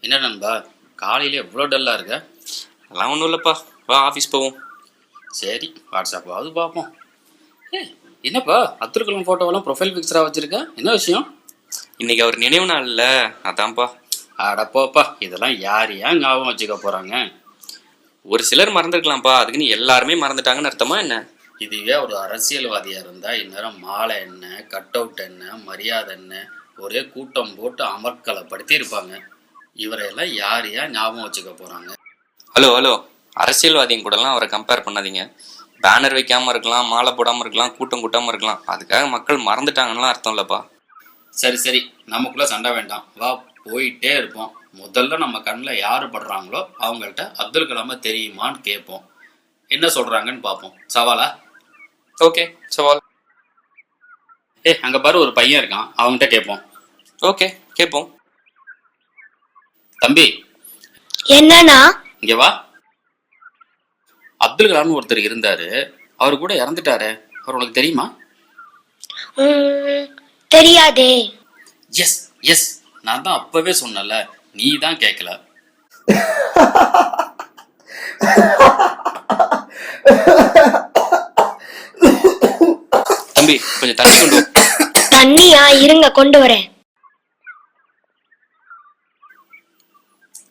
என்ன நண்பா காலையில எவ்வளோ டல்லாக இருக்க? அதெல்லாம் ஒன்றும் இல்லைப்பா, வா ஆஃபீஸ் போவோம். சரி, வாட்ஸ்அப்பாவது பார்ப்போம். ஏ, என்னப்பா அப்துல் கலாம் ஃபோட்டோவெல்லாம் ப்ரொஃபைல் பிக்சராக வச்சுருக்க? என்ன விஷயம்? இன்னைக்கு அவர் நினைவு நாள் இல்லை, அதான்ப்பா. அடப்போப்பா, இதெல்லாம் யார் ஏன் ஞாபகம் வச்சுக்க போகிறாங்க? ஒரு சிலர் மறந்துருக்கலாம்ப்பா, அதுக்குன்னு எல்லாருமே மறந்துட்டாங்கன்னு அர்த்தமா என்ன? இதுவே ஒரு அரசியல்வாதியாக இருந்தால் இந்நேரம் மாலை என்ன, கட் அவுட் என்ன, மரியாதை என்ன, ஒரே கூட்டம் போட்டு அமர்க்கலைப்படுத்தி இருப்பாங்க. இவரையெல்லாம் யார் ஏன் ஞாபகம் வச்சுக்க போகிறாங்க? ஹலோ, அரசியல்வாதியும் கூடலாம் அவரை கம்பேர் பண்ணாதீங்க. பேனர் வைக்காமல் இருக்கலாம், மாலை போடாமல் இருக்கலாம், கூட்டம் கூட்டாமல் இருக்கலாம், அதுக்காக மக்கள் மறந்துட்டாங்கன்னு அர்த்தம் இல்லைப்பா. சரி, நமக்குள்ளே சண்டை வேண்டாம், வா போயிட்டே இருப்போம். முதல்ல நம்ம கண்ணில் யார் படுறாங்களோ அவங்கள்ட்ட அப்துல் கலாமை தெரியுமான்னு கேட்போம். என்ன சொல்கிறாங்கன்னு பார்ப்போம். சவாலா? ஓகே, சவால். அங்கே பாரு ஒரு பையன் இருக்கான், அவங்ககிட்ட கேட்போம். ஓகே, கேட்போம். தம்பி என்னன்னா இங்கே வா. அப்துல் கலாம்னு ஒருத்தர் இருந்தாரு, அவர் கூட இறந்துட்டாரு, அவர் உனக்கு தெரியுமா? தெரியாதே. எஸ், நான் தான் அப்பவே சொன்னல, நீ தான் கேட்கல. தம்பி கொஞ்சம் தண்ணி கொண்டு வா. தண்ணியா? இருங்க கொண்டு வரேன்.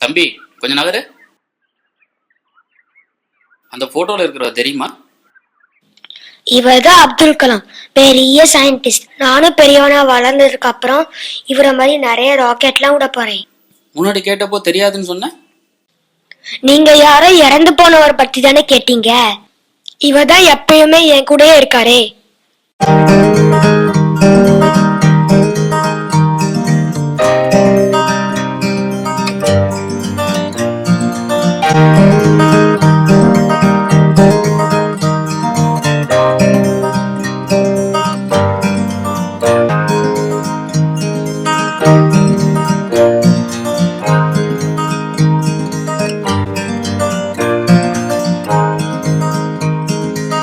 தம்பி கொஞ்சம் நகரு. அந்த போட்டோல இருக்கிறவ தெரியுமா? இவர்தான் அப்துல் கலாம், பெரிய சயின்டிஸ்ட். நானும் பெரியவனா வளர்ந்ததுக்கு அப்புறம் இவரை மாதிரி நிறைய ராக்கெட்லாம் விட போறேன். முன்னாடி கேட்டப்போ தெரியாதுன்னு சொன்ன. நீங்க யாரோ இறந்து போனவர் பத்தி தானே கேட்டீங்க. இவர்தான் எப்பயுமே என் கூடயே இருக்காரே.